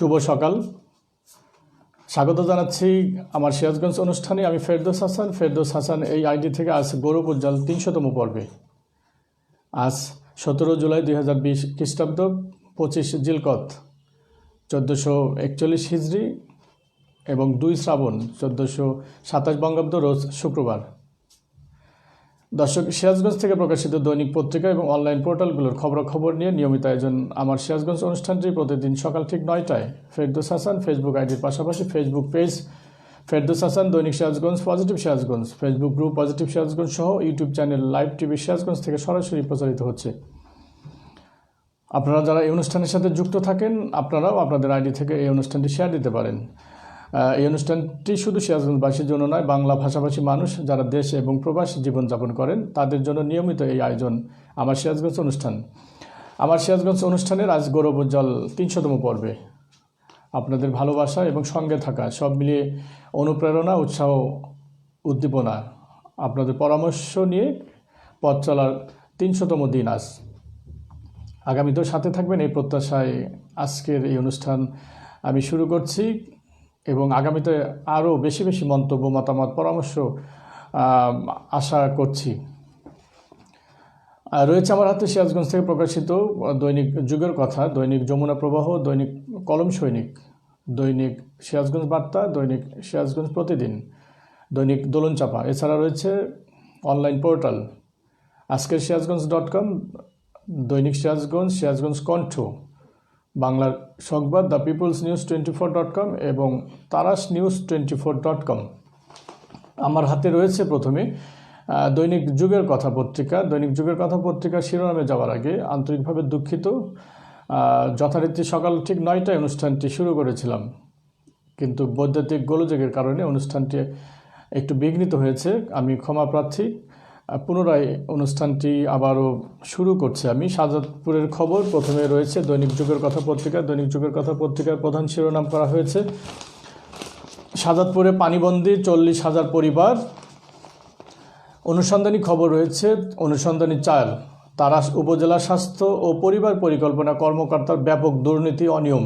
শুভ সকাল। স্বাগত জানাচ্ছি আমার সিরাজগঞ্জ অনুষ্ঠানে। আমি ফেরদৌস হাসান এই আইডি থেকে আজ গৌরব উজ্জ্বল ৩০০তম পর্বে। আজ ১৭ জুলাই ২০২০ খ্রিস্টাব্দ, ২৫ জিলকত ১৪৪১ হিজরি এবং ২ শ্রাবণ ১৪২৭ বঙ্গাব্দ, রোজ শুক্রবার। দর্শক, সিরাজগঞ্জ থেকে প্রকাশিত দৈনিক পত্রিকা এবং অনলাইন পোর্টালগুলোর খবরাখবর নিয়ে নিয়মিত আয়োজন আমার সিরাজগঞ্জ অনুষ্ঠানটি প্রতিদিন সকাল ঠিক ৯টায় ফেরদৌস হাসান ফেসবুক আইডির পাশাপাশি ফেসবুক পেজ ফেরদৌস হাসান, দৈনিক Sirajganj, positive Sirajganj, Facebook group positive Sirajganj সহ YouTube channel live TV Sirajganj থেকে সরাসরি প্রচারিত হচ্ছে। আপনারা যারা এই অনুষ্ঠানের সাথে যুক্ত থাকেন, আপনারাও আপনাদের আইডি থেকে এই অনুষ্ঠানটি শেয়ার দিতে পারেন। এই অনুষ্ঠানটি শুধু সিরাজগঞ্জবাসীর জন্য নয়, বাংলা ভাষাভাষী মানুষ যারা দেশ এবং প্রবাসী জীবনযাপন করেন তাদের জন্য নিয়মিত এই আয়োজন আমার সিরাজগঞ্জ অনুষ্ঠান। আমার সিরাজগঞ্জ অনুষ্ঠানের আজ গৌরব উজ্জ্বল ৩০০তম পর্বে। আপনাদের ভালোবাসা এবং সঙ্গে থাকা সব মিলিয়ে অনুপ্রেরণা, উৎসাহ, উদ্দীপনা, আপনাদের পরামর্শ নিয়ে পথ চলার ৩০০তম দিন আজ। আগামীতেও সাথে থাকবেন এই প্রত্যাশায় আজকের এই অনুষ্ঠান আমি শুরু করছি এবং আগামীতে আরও বেশি বেশি মন্তব্য, মতামত, পরামর্শ আশা করছি। রয়েছে আমার হাতে সিরাজগঞ্জ থেকে প্রকাশিত দৈনিক যুগের কথা, দৈনিক যমুনা প্রবাহ, দৈনিক কলম সৈনিক, দৈনিক সিরাজগঞ্জ বার্তা, দৈনিক সিরাজগঞ্জ প্রতিদিন, দৈনিক দোলন চাপা। এছাড়া রয়েছে অনলাইন পোর্টাল আজকের সিরাজগঞ্জ.com, দৈনিক সিরাজগঞ্জ, সিরাজগঞ্জ কণ্ঠ, বাংলার সংবাদ, দ্য পিপলস নিউজ 24.com এবং তারাস নিউজ 24.com। আমার হাতে রয়েছে প্রথমে দৈনিক যুগের কথা পত্রিকা। দৈনিক যুগের কথা পত্রিকার শিরোনামে যাওয়ার আগে আন্তরিকভাবে দুঃখিত। যথারীতি সকাল ঠিক ৯টায় অনুষ্ঠানটি শুরু করেছিলাম, কিন্তু বৈদ্যুতিক গোলযোগের কারণে অনুষ্ঠানটি একটু বিঘ্নিত হয়েছে। আমি ক্ষমা প্রার্থী। পুনরায় অনুষ্ঠানটি আবারও শুরু করছি আমি। শাহজাদপুরের খবর প্রথমে রয়েছে দৈনিক যুগের কথা পত্রিকা। দৈনিক যুগের কথা পত্রিকার প্রধান শিরোনাম করা হয়েছে শাহজাদপুরে পানিবন্দী ৪০,০০০ পরিবার। অনুসন্ধানী খবর রয়েছে অনুসন্ধানী ৪, তারাস উপজেলা স্বাস্থ্য ও পরিবার পরিকল্পনা কর্মকর্তার ব্যাপক দুর্নীতি, অনিয়ম।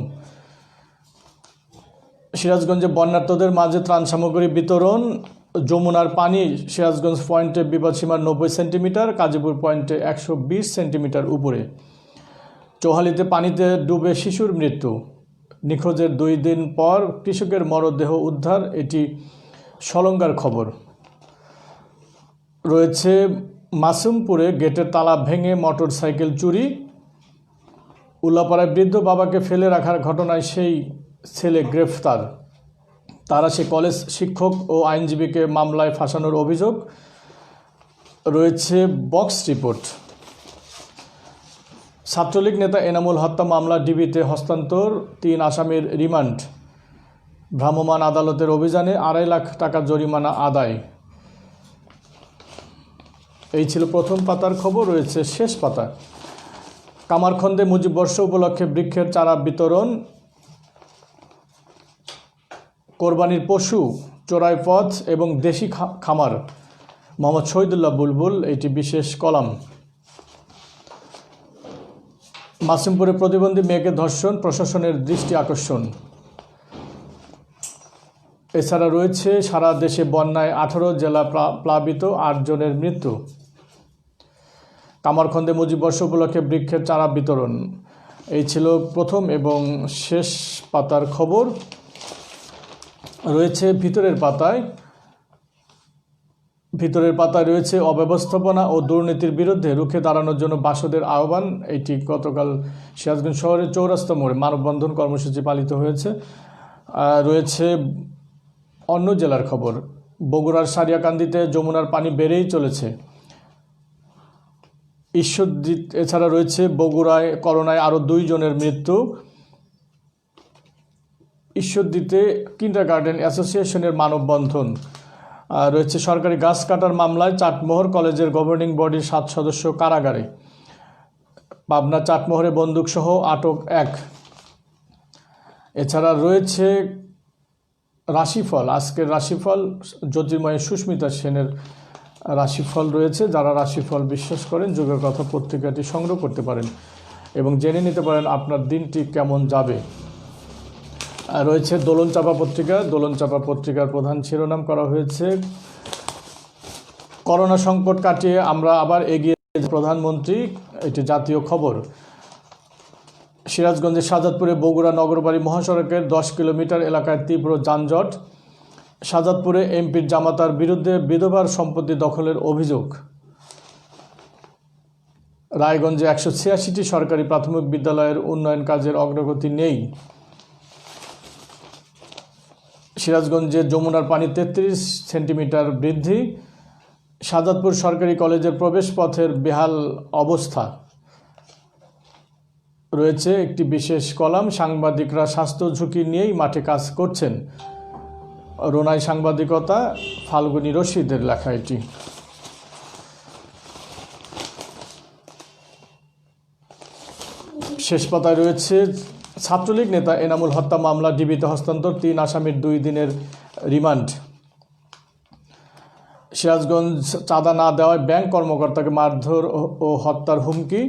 সিরাজগঞ্জে বন্যার্তদের মাঝে ত্রাণ সামগ্রী বিতরণ। যমুনার পানি সিরাজগঞ্জ পয়েন্টে বিপদসীমার ৯০ সেন্টিমিটার, কাজীপুর পয়েন্টে ১২০ সেন্টিমিটার উপরে। চৌহালিতে পানিতে ডুবে শিশুর মৃত্যু। নিখোঁজের ২ দিন পর কৃষকের মরদেহ উদ্ধার, এটি সলঙ্গার খবর। রয়েছে মাসুমপুরে গেটের তালা ভেঙে মোটর সাইকেল চুরি। উল্লাপাড়ায় বৃদ্ধ বাবাকে ফেলে রাখার ঘটনায় সেই ছেলে গ্রেফতার। তারাশে কলেজ শিক্ষক ও আইনজীবীকে মামলায় ফাঁসানোর অভিযোগ। রয়েছে বক্স রিপোর্ট। ছাত্রলীগ নেতা এনামুল হত্যা মামলা ডিবিতে হস্তান্তর, ৩ আসামির রিমান্ড। ভ্রাম্যমাণ আদালতের অভিযানে ২.৫ লাখ টাকা জরিমানা আদায়। এই ছিল প্রথম পাতার খবর। রয়েছে শেষ পাতা। কামারখন্দে মুজিব বর্ষ উপলক্ষে বৃক্ষের চারা বিতরণ। কোরবানির পশু, চোরাই পথ এবং দেশি খামার, মোহাম্মদ শহীদুল্লাহ বুলবুল, এটি বিশেষ কলাম। মাসুমপুরে প্রতিবন্ধী মেয়েকে ধর্ষণ, প্রশাসনের দৃষ্টি আকর্ষণ। এছাড়া রয়েছে সারা দেশে বন্যায় ১৮ জেলা প্লাবিত, ৮ জনের মৃত্যু। কামারখন্দে মুজিব বর্ষ উপলক্ষে বৃক্ষের চারা বিতরণ। এই ছিল প্রথম এবং শেষ পাতার খবর। রয়েছে ভিতরের পাতায় রয়েছে অব্যবস্থাপনা ও দুর্নীতির বিরুদ্ধে রুখে দাঁড়ানোর জন্য বাসদের আহ্বান। এটি গতকাল সিরাজগঞ্জ শহরের চৌরাস্তা মোড়ে মানববন্ধন কর্মসূচি পালিত হয়েছে। রয়েছে অন্য জেলার খবর। বগুড়ার সারিয়াকান্দিতে যমুনার পানি বেড়েই চলেছে। ঈশ্বরদীপ। এছাড়া রয়েছে বগুড়ায় করোনায় আরও ২ জনের মৃত্যু। ঈশ্বরদীতে কিন্ডারগার্টেন অ্যাসোসিয়েশনের মানববন্ধন। রয়েছে সরকারি গাছ কাটার মামলায় চাটমোহর কলেজের গভর্নিং বডির ৭ সদস্য কারাগারে। পাবনা চাটমোহরে বন্দুকসহ আটক ১। এছাড়া রয়েছে রাশিফল। আজকের রাশিফল জ্যোতির্ময় সুস্মিতা সেনের রাশিফল রয়েছে। যারা রাশিফল বিশ্বাস করেন যুগের কথা পত্রিকাটি সংগ্রহ করতে পারেন এবং জেনে নিতে পারেন আপনার দিনটি কেমন যাবে। আর রয়েছে দোলন চাপা পত্রিকা। দোলন চাপা পত্রিকার প্রধান শিরোনাম করা হয়েছে করোনা সংকট কাটিয়ে আমরা আবার এগিয়ে প্রধানমন্ত্রী। এটি জাতীয় খবর। সিরাজগঞ্জের শাহজাদপুরে বগুড়া নগরবাড়ি মহাসড়কের 10 কিলোমিটার এলাকায় তীব্র যানজট। শাহজাদপুরে এমপির জামাতার বিরুদ্ধে বিধবার সম্পত্তি দখলের অভিযোগ। রায়গঞ্জে 186টি সরকারি প্রাথমিক বিদ্যালয়ের উন্নয়ন কাজের অগ্রগতি নেই। সিরাজগঞ্জে যমুনার পানি 33 সেন্টিমিটার বৃদ্ধি। শাহজাদপুর সরকারি কলেজের প্রবেশপথের বেহাল অবস্থা। রয়েছে একটি বিশেষ কলাম, সাংবাদিকরা স্বাস্থ্য ঝুঁকি নিয়েই মাঠে কাজ করছেন। রোনাই সাংবাদিকতা, ফাল্গুনী রশিদের লেখা এটি। শেষ পাতায় রয়েছে ছাত্রলীগ নেতা এনামুল হত্যা মামলা ডিবিতে হস্তান্তর, 3 আসামির 2 দিনের রিমান্ড। সিরাজগঞ্জ চাঁদা না দেওয়ায় ব্যাংক কর্মকর্তাকে মারধর ও হত্যার হুমকি।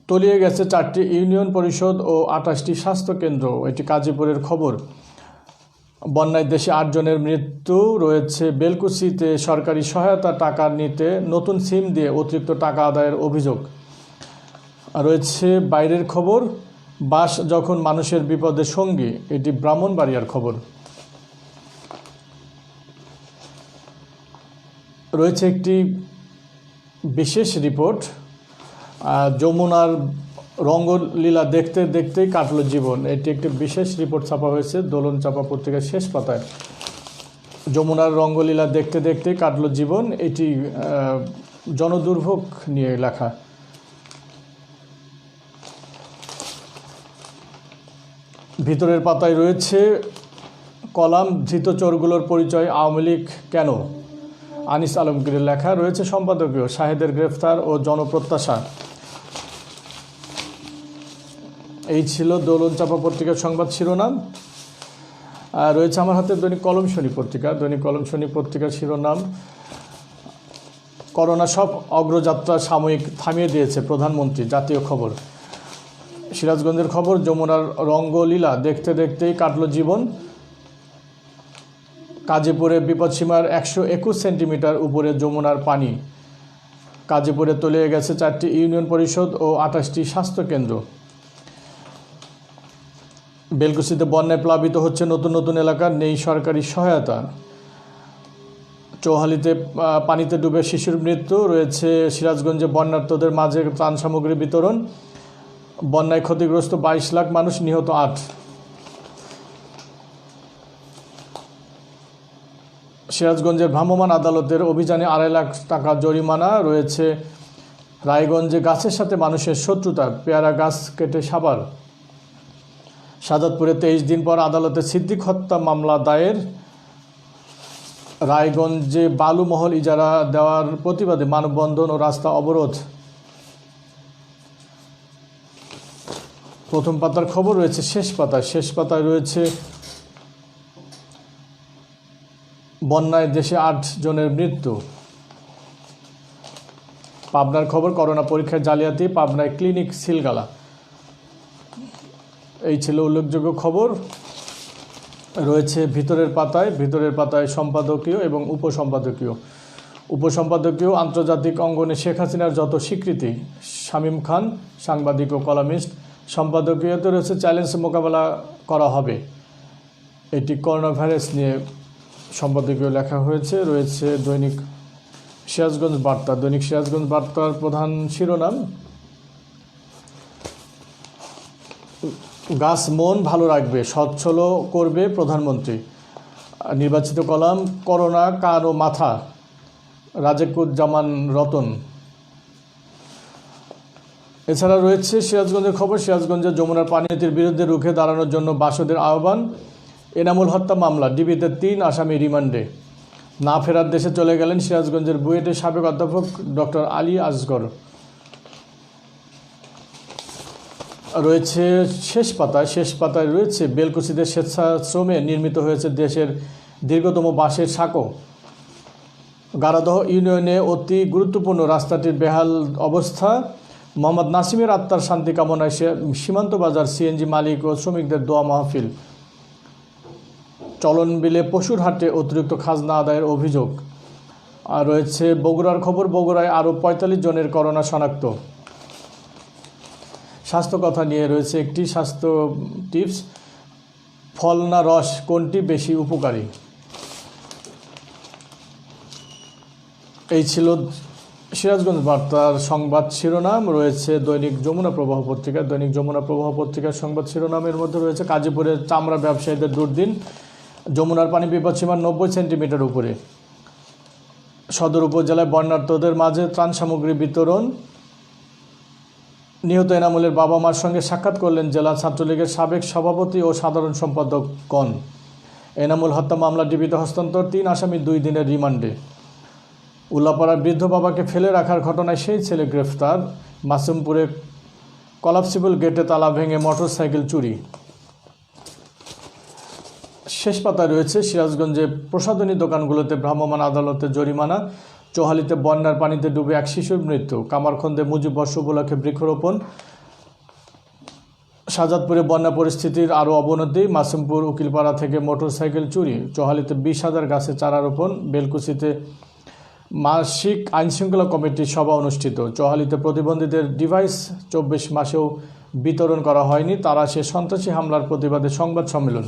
তলিয়ে গেছে 4টি ইউনিয়ন পরিষদ ও 28টি স্বাস্থ্য কেন্দ্র। এটি গাজীপুরের খবর। বন্যায় দেশে 8 জনের মৃত্যু। রয়েছে বেলকুচিতে সরকারি সহায়তা টাকা নিতে নতুন সিম দিয়ে অতিরিক্ত টাকা আদায়ের অভিযোগ। রয়েছে বাইরের খবর, বাস যখন মানুষের বিপদের সঙ্গী। এটি ব্রাহ্মণবাড়িয়ার খবর। রয়েছে একটি বিশেষ রিপোর্ট, যমুনার রঙ্গলীলা দেখতে দেখতেই কাটলো জীবন। এটি একটি বিশেষ রিপোর্ট ছাপা হয়েছে দোলন চাপা পত্রিকার শেষ পাতায়। যমুনার রঙ্গলীলা দেখতে দেখতেই কাটলো জীবন, এটি জনদুর্ভোগ নিয়ে লেখা। ভিতরের পাতায় রয়েছে কলাম, ধৃত চোরগুলোর পরিচয়, আওয়ামী লীগ কেন, আনিস আলমগীরের লেখা। রয়েছে সম্পাদকীয়, শাহেদের গ্রেফতার ও জনপ্রত্যাশা। এই ছিল দোলন চাপা পত্রিকার সংবাদ শিরোনাম। রয়েছে আমার হাতে দৈনিক কলম শনি পত্রিকা। দৈনিক কলম শনি পত্রিকার শিরোনাম, করোনা সব অগ্রযাত্রা সাময়িক থামিয়ে দিয়েছে প্রধানমন্ত্রী, জাতীয় খবর। সিরাজগঞ্জের খবর, যমুনার রঙ্গলীলা দেখতে দেখতেই কাটলো জীবন। গাজীপুরে বিপদসীমার 121 সেন্টিমিটার উপরে যমুনার পানি। গাজীপুরে তলিয়ে গেছে 4টি ইউনিয়ন পরিষদ ও 28টি স্বাস্থ্য কেন্দ্র। বেলকুচিতে বন্যায় প্লাবিত হচ্ছে নতুন নতুন এলাকা, নেই সরকারি সহায়তা। চৌহালিতে পানিতে ডুবে শিশুর মৃত্যু। রয়েছে সিরাজগঞ্জে বন্যার্তদের মাঝে ত্রাণ সামগ্রী বিতরণ। বন্যায় ক্ষতিগ্রস্ত 22 লাখ মানুষ, নিহত 8। সিরাজগঞ্জের ভ্রাম্যমাণ আদালতের অভিযানে 2.5 লাখ টাকা জরিমানা। রয়েছে রায়গঞ্জে গাছের সাথে মানুষের শত্রুতা, পেয়ারা গাছ কেটে সাবার। শাহজাদপুরে 23 দিন পর আদালতে সিদ্দিক হত্যা মামলা দায়ের। রায়গঞ্জে বালুমহল ইজারা দেওয়ার প্রতিবাদে মানববন্ধন ও রাস্তা অবরোধ। প্রথম পাতার খবর রয়েছে শেষ পাতায়। শেষ পাতায় রয়েছে বন্যায় দেশে 8 জনের মৃত্যু। পাবনার খবর, করোনা পরীক্ষায় জালিয়াতি, পাবনায় ক্লিনিক সিলগালা। এই ছিল উল্লেখযোগ্য খবর। রয়েছে ভিতরের পাতায় সম্পাদকীয় এবং উপসম্পাদকীয়। উপসম্পাদকীয়, আন্তর্জাতিক অঙ্গনে শেখ হাসিনার যত স্বীকৃতি, শামীম খান, সাংবাদিক ও কলামিস্ট। সম্পাদকীয়তে রয়েছে চ্যালেঞ্জ মোকাবেলা করা হবে। এটি করোনা ভাইরাস নিয়ে সম্পাদকীয় লেখা হয়েছে। রয়েছে দৈনিক সিরাজগঞ্জ বার্তা। দৈনিক সিরাজগঞ্জ বার্তার প্রধান শিরোনাম, গাছ মন ভালো রাখবে, সচ্ছল করবে প্রধানমন্ত্রী। নির্বাচিত কলাম, করোনা কান ও মাথা, রাজেকুজ্জামান রতন। এছাড়া রয়েছে সিরাজগঞ্জের খবর, সিরাজগঞ্জের যমুনার পানির বিরুদ্ধে রুখে দাঁড়ানোর জন্য বাসদের আহ্বান। এনামুল হত্যা মামলা, ডিবিতে 3 আসামি রিমান্ডে। না ফেরার দেশে চলে গেলেন সিরাজগঞ্জের বুয়েটের সাবেক অধ্যাপক ডক্টর আলী আসগর। রয়েছে শেষ পাতায় রয়েছে বেলকুচিতে স্বেচ্ছাশ্রমে নির্মিত হয়েছে দেশের দীর্ঘতম বাঁশের সাঁকো। গারাদহ ইউনিয়নে অতি গুরুত্বপূর্ণ রাস্তাটির বেহাল অবস্থা। মোহাম্মদ নাসিমের আত্মার শান্তি কামনায় সীমান্ত বাজার সিএনজি মালিক ও শ্রমিকদের দোয়া মাহফিল। চলন বিলে পশুর হাটে অতিরিক্ত খাজনা আদায়ের অভিযোগ। আর রয়েছে বগুড়ার খবর, বগুড়ায় আরও ৪৫ জনের করোনা শনাক্ত। স্বাস্থ্য কথা নিয়ে রয়েছে একটি স্বাস্থ্য টিপস, ফল না রস কোনটি বেশি উপকারী। এই ছিল সিরাজগঞ্জ বার্তার সংবাদ শিরোনাম। রয়েছে দৈনিক যমুনা প্রবাহ পত্রিকা। দৈনিক যমুনা প্রবাহ পত্রিকার সংবাদ শিরোনামের মধ্যে রয়েছে গাজীপুরের চামড়া ব্যবসায়ীদের দুর্দিন, যমুনার পানি বিপদসীমার ৯০ সেন্টিমিটার উপরে। সদর উপজেলায় বন্যার্তদের মাঝে ত্রাণ সামগ্রী বিতরণ। নিহত এনামুলের বাবা মার সঙ্গে সাক্ষাৎ করলেন জেলা ছাত্রলীগের সাবেক সভাপতি ও সাধারণ সম্পাদকগণ। এনামুল হত্যা মামলা ডিবিতে হস্তান্তর, ৩ আসামি 2 দিনের রিমান্ডে। উল্লাপাড়ার বৃদ্ধ বাবাকে ফেলে রাখার ঘটনায় সেই ছেলে গ্রেফতার। মাসুমপুরে কলাপসিবল গেটে তালা ভেঙে মোটরসাইকেল চুরি। শেষ পাতায় রয়েছে সিরাজগঞ্জে প্রসাধনী দোকানগুলোতে ভ্রাম্যমাণ আদালতে জরিমানা। চোহালিতে বন্যার পানিতে ডুবে এক শিশুর মৃত্যু। কামারখন্দে মুজিববর্ষ উপলক্ষে বৃক্ষরোপণ। শাহজাদপুরে বন্যা পরিস্থিতির আরও অবনতি। মাসুমপুর উকিলপাড়া থেকে মোটরসাইকেল চুরি। চোহালিতে 20,000 গাছে চারা রোপণ। বেলকুচিতে মাসিক আইনশৃঙ্খলা কমিটির সভা অনুষ্ঠিত। চোহালিতে প্রতিবন্ধীদের ডিভাইস 24 মাসেও বিতরণ করা হয়নি। তারা সে সন্ত্রাসী হামলার প্রতিবাদে সংবাদ সম্মেলন।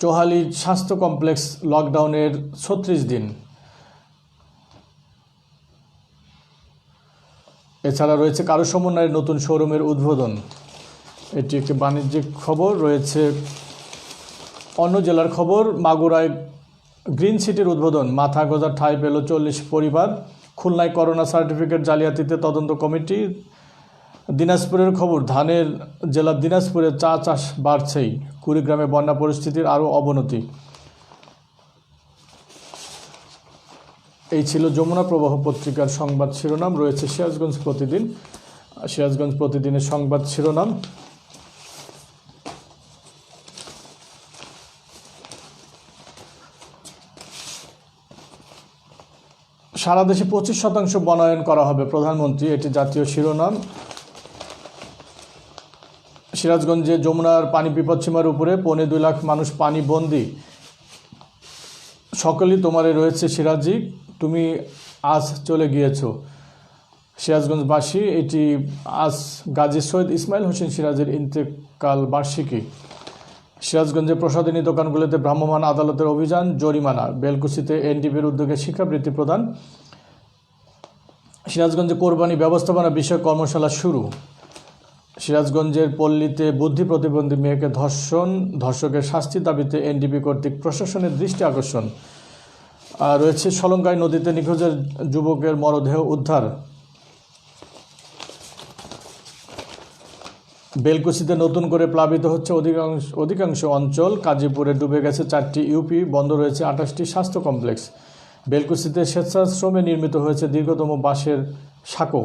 চোহালি স্বাস্থ্য কমপ্লেক্স লকডাউনের 36 দিন। এছাড়া রয়েছে কারু সমন্বয়ের নতুন শোরুমের উদ্বোধন। এটি একটি বাণিজ্যিক খবর। রয়েছে অন্য জেলার খবর, মাগুরায় গ্রিন সিটির উদ্বোধন। মাথা গোজার ঠাঁই পেল 40 পরিবার। খুলনায় করোনা সার্টিফিকেট জালিয়াতিতে তদন্ত কমিটি। দিনাজপুরের খবর, ধানের জেলা দিনাজপুরে চা চাষ বাড়ছেই। কুড়িগ্রামে বন্যা পরিস্থিতির আরও অবনতি। এই ছিল যমুনা প্রবাহ পত্রিকার সংবাদ শিরোনাম। রয়েছে সিরাজগঞ্জ প্রতিদিন। সিরাজগঞ্জ প্রতিদিনের সংবাদ শিরোনাম। সারা দেশে 25% বনায়ন করা হবে প্রধানমন্ত্রী, এটি জাতীয় শিরোনাম। সিরাজগঞ্জে যমুনার পানি বিপদসীমার উপরে 2.25 লাখ মানুষ পানি বন্দী। সকলেই তোমারে রয়েছে সিরাজি, তুমি আজ চলে গিয়েছো। সিরাজগঞ্জবাসী, এটি আজ গাজী সৈয়দ ইসমাইল হোসেন সিরাজের ইন্তেকাল বার্ষিকী। সিরাজগঞ্জে প্রসাধনী দোকানগুলোতে ভ্রাম্যমাণ আদালতের অভিযান, জরিমানা। বেলকুচিতে এনডিপির উদ্যোগে শিক্ষাবৃত্তি প্রদান। সিরাজগঞ্জে কোরবানি ব্যবস্থাপনা বিষয়ক কর্মশালা শুরু। সিরাজগঞ্জের পল্লীতে বুদ্ধি প্রতিবন্ধী মেয়েকে ধর্ষণ, ধর্ষকের শাস্তির দাবিতে এনডিপি কর্তৃক প্রশাসনের দৃষ্টি আকর্ষণ। রয়েছে সলঙ্গাই নদীতে নিখোঁজের যুবকের মরদেহ উদ্ধার। বেলকুচিতে নতুন করে প্লাবিত হচ্ছে অধিকাংশ অঞ্চল। গাজীপুরে ডুবে গেছে 4টি ইউপি, বন্ধ রয়েছে 28টি স্বাস্থ্য কমপ্লেক্স। বেলকুচিতে স্বেচ্ছাশ্রমে নির্মিত হয়েছে দীর্ঘতম বাঁশের সাঁকো।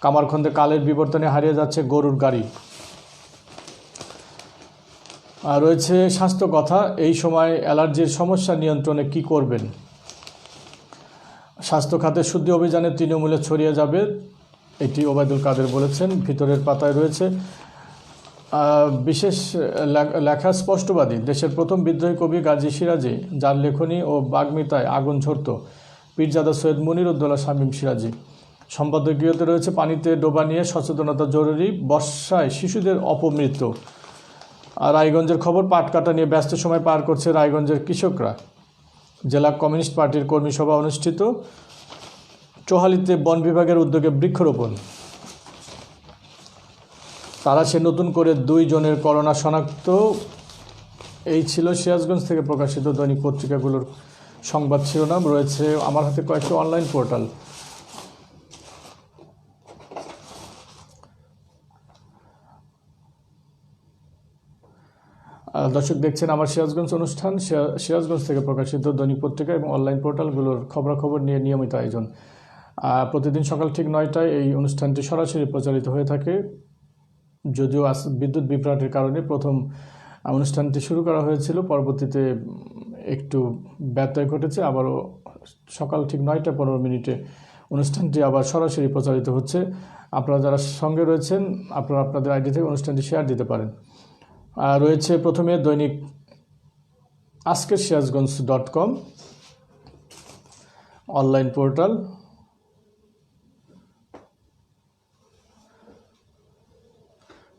কামারখন্দে কালের বিবর্তনে হারিয়ে যাচ্ছে গরুর গাড়ি। আর রয়েছে স্বাস্থ্য কথা, এই সময় অ্যালার্জির সমস্যা নিয়ন্ত্রণে কি করবেন। স্বাস্থ্য খাতে শুদ্ধি অভিযানে তৃণমূলে ছড়িয়ে যাবে, এটি ওবায়দুল কাদের বলেছেন। ভিতরের পাতায় রয়েছে বিশেষ লেখা, স্পষ্টবাদী দেশের প্রথম বিদ্রোহী কবি গাজী সিরাজি, যার লেখনী ও বাগ্মিতায় আগুন ঝরত। পীরজাদা সৈয়দ মুনিরুদ্দৌলা শামীম সিরাজি। সম্পাদকীয়তে রয়েছে পানিতে ডোবা নিয়ে সচেতনতা জরুরি, বর্ষায় শিশুদের অপমৃত্যু। আর রায়গঞ্জের খবর, পাট কাটা নিয়ে ব্যস্ত সময় পার করছে রায়গঞ্জের কৃষকরা। জেলা কমিউনিস্ট পার্টির কর্মী সভা অনুষ্ঠিত। চোহালিতে বন বিভাগের উদ্যোগে বৃক্ষরোপণ। তারা সে নতুন করে 2 জনের করোনা শনাক্ত। এই ছিল সিরাজগঞ্জ থেকে প্রকাশিত দৈনিক পত্রিকাগুলোর সংবাদ শিরোনাম। রয়েছে আমার হাতে কয়েকটি অনলাইন পোর্টাল। দর্শক দেখছেন আমার সিরাজগঞ্জ অনুষ্ঠান। সিরাজগঞ্জ থেকে প্রকাশিত দৈনিক পত্রিকা এবং অনলাইন পোর্টালগুলোর খবরাখবর নিয়ে নিয়মিত আয়োজন। প্রতিদিন সকাল ঠিক 9টায় এই অনুষ্ঠানটি সরাসরি প্রচারিত হয়ে থাকে। যদিও বিদ্যুৎ বিভ্রাটের কারণে প্রথম অনুষ্ঠানটি শুরু করা হয়েছিল, পরবর্তীতে একটু ব্যত্যয় ঘটেছে, আবারও সকাল ঠিক 9টা 15 মিনিটে অনুষ্ঠানটি আবার সরাসরি প্রচারিত হচ্ছে। আপনারা যারা সঙ্গে রয়েছেন আপনারা আপনাদের আইডি থেকে অনুষ্ঠানটি শেয়ার দিতে পারেন। রয়েছে প্রথমে দৈনিক আজকের সিরাজগঞ্জ.com অনলাইন পোর্টাল।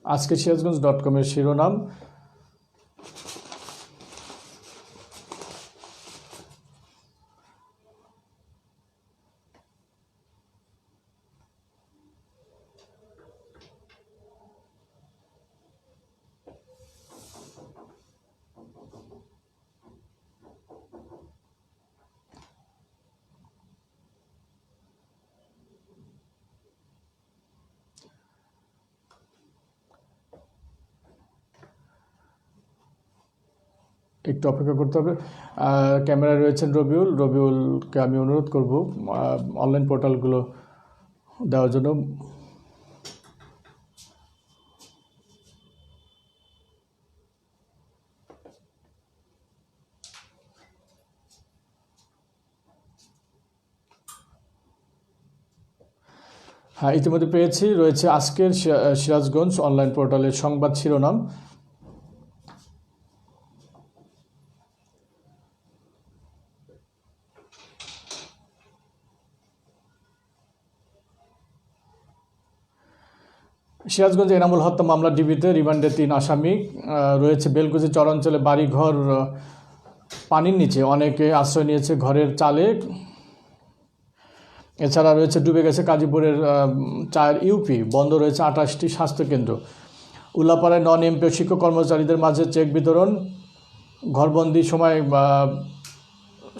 আজকের সিরাজগঞ্জ.com এর শিরোনাম একটু অপেক্ষা করতে হবে। ক্যামেরায় রয়েছেন রবিউলকে আমি অনুরোধ করব অনলাইন পোর্টালগুলো দেওয়ার জন্য। হ্যাঁ, ইতিমধ্যে পেয়েছি। রয়েছে আজকের সিরাজগঞ্জ অনলাইন পোর্টালের সংবাদ শিরোনাম। সিরাজগঞ্জে এনামুল হত্যা মামলা ডিবিতে রিমান্ডে 3 আসামি। রয়েছে বেলকুচি চরাঞ্চলে বাড়িঘর পানির নিচে, অনেকে আশ্রয় নিয়েছে ঘরের চালে। এছাড়া রয়েছে ডুবে গেছে গাজীপুরের 4 ইউপি, বন্ধ রয়েছে 28টি স্বাস্থ্যকেন্দ্র। উল্লাপাড়ায় নন এমপিও শিক্ষক কর্মচারীদের মাঝে চেক বিতরণ। ঘরবন্দি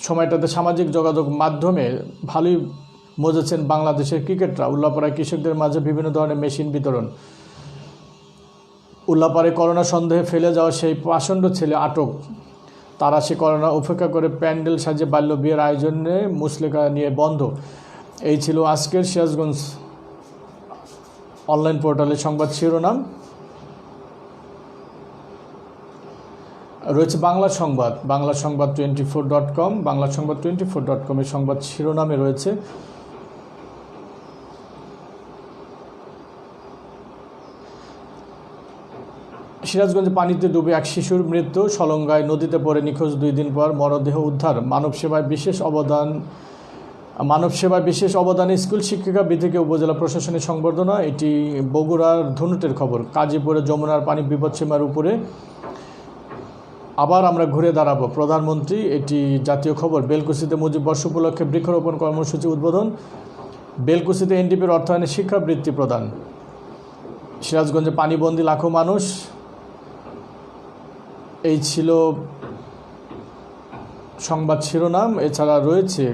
সময়টাতে সামাজিক যোগাযোগ মাধ্যমে ভালোই মজেছেন বাংলাদেশের ক্রিকেটরা। উল্লাপাড়ায় কৃষকদের মাঝে বিভিন্ন ধরনের মেশিন বিতরণ। উল্লাপাড়ায় করোনা সন্দেহে ফেলে যাওয়া সেই পাষণ্ড ছেলে আটক। তারা সে করোনা উপেক্ষা করে প্যান্ডেল সাজিয়ে বাল্য বিয়ের আয়োজনে মুসলেকা নিয়ে বন্ধ। এই ছিল আজকের সিরাজগঞ্জ অনলাইন পোর্টালের সংবাদ শিরোনাম। রয়েছে বাংলা সংবাদ 24.com। বাংলা সংবাদ 24.com এর সংবাদ শিরোনামে রয়েছে সিরাজগঞ্জে পানিতে ডুবে এক শিশুর মৃত্যু। সলঙ্গায় নদীতে পড়ে নিখোঁজ 2 দিন পর মরদেহ উদ্ধার। মানব সেবায় বিশেষ অবদানে স্কুল শিক্ষিকা বিথীকে উপজেলা প্রশাসনের সংবর্ধনা। এটি বগুড়ার ধনুটের খবর। কাজীপুরে যমুনার পানি বিপদসীমার উপরে, আবার আমরা ঘুরে দাঁড়াবো প্রধানমন্ত্রী। এটি জাতীয় খবর। বেলকুচিতে মুজিব বর্ষ উপলক্ষে বৃক্ষরোপণ কর্মসূচি উদ্বোধন। বেলকুচিতে এনডিপির অর্থায়নে শিক্ষাবৃত্তি প্রদান। সিরাজগঞ্জে পানিবন্দী লাখো মানুষ। এই ছিল সংবাদ শিরোনাম। এছাড়া রয়েছে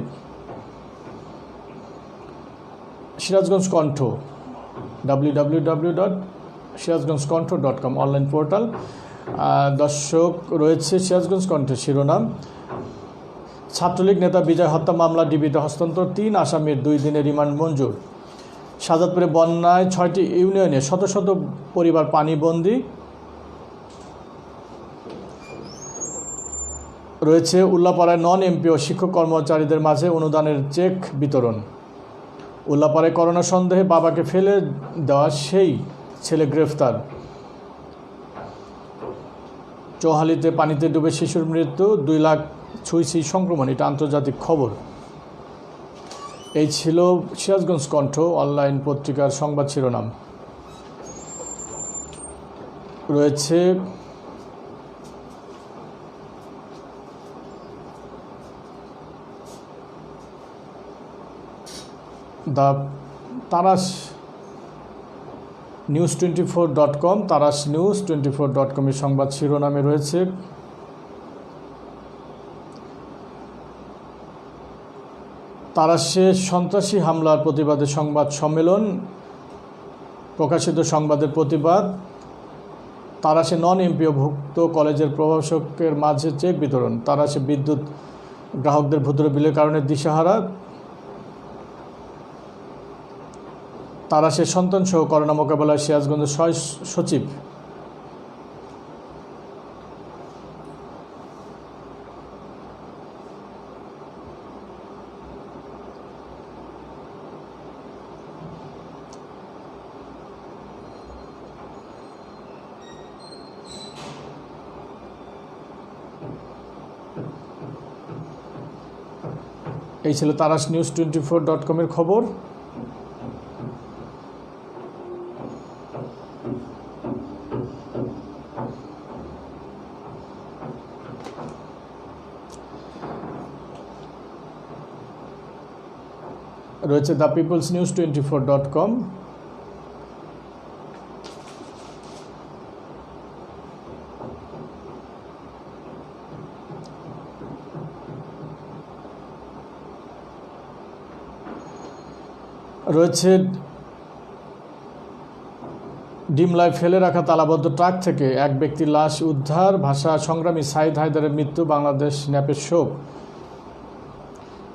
সিরাজগঞ্জ কণ্ঠ www.সিরাজগঞ্জকণ্ঠ.com অনলাইন পোর্টাল। দর্শক, রয়েছে সিরাজগঞ্জ কণ্ঠের শিরোনাম ছাত্রলীগ নেতা বিজয় হত্যা মামলা ডিবিতে হস্তান্তর। 3 আসামির 2 দিনের রিমান্ড মঞ্জুর। শাহজাদপুরে বন্যায় 6টি ইউনিয়নে শত শত পরিবার পানিবন্দী। রয়েছে উল্লাপাড়ায় নন এমপিও শিক্ষক কর্মচারীদের মাঝে অনুদানের চেক বিতরণ। উল্লাপাড়ায় করোনা সন্দেহে বাবাকে ফেলে দেওয়া সেই ছেলে গ্রেফতার। চৌহালিতে পানিতে ডুবে শিশুর মৃত্যু। 2 লাখ ছুঁইছি সংক্রমণ। এটা আন্তর্জাতিক খবর। এই ছিল সিরাজগঞ্জ কণ্ঠ অনলাইন পত্রিকার সংবাদ শিরোনাম। রয়েছে Tarash news 24.com। Tarash news 24.com এর সংবাদ শিরোনামে রয়েছে তারাশে সন্ত্রাসী হামলার প্রতিবাদে সংবাদ সম্মেলন। প্রকাশিত সংবাদের প্রতিবাদ। তারাশে নন এমপিও ভুক্ত কলেজের প্রভাষকের মাঝে চেক বিতরণ। তারাশে বিদ্যুৎ গ্রাহকদের ভুতুড়ে বিলের কারণে দিশাহারা। তারাশের সন্তানসহ করোনা মোকাবেলায় সিরাজগঞ্জের সচিব। এই ছিল তারাশ news24.com-এর খবর। রয়েছে thepeoplesnews24.com। রয়েছে ডিমলায় ফেলে রাখা তালাবদ্ধ ট্রাক থেকে এক ব্যক্তির লাশ উদ্ধার, ভাষা সংগ্রামী সাইদ হায়দারের মৃত্যু, বাংলাদেশ ন্যাপের শোক।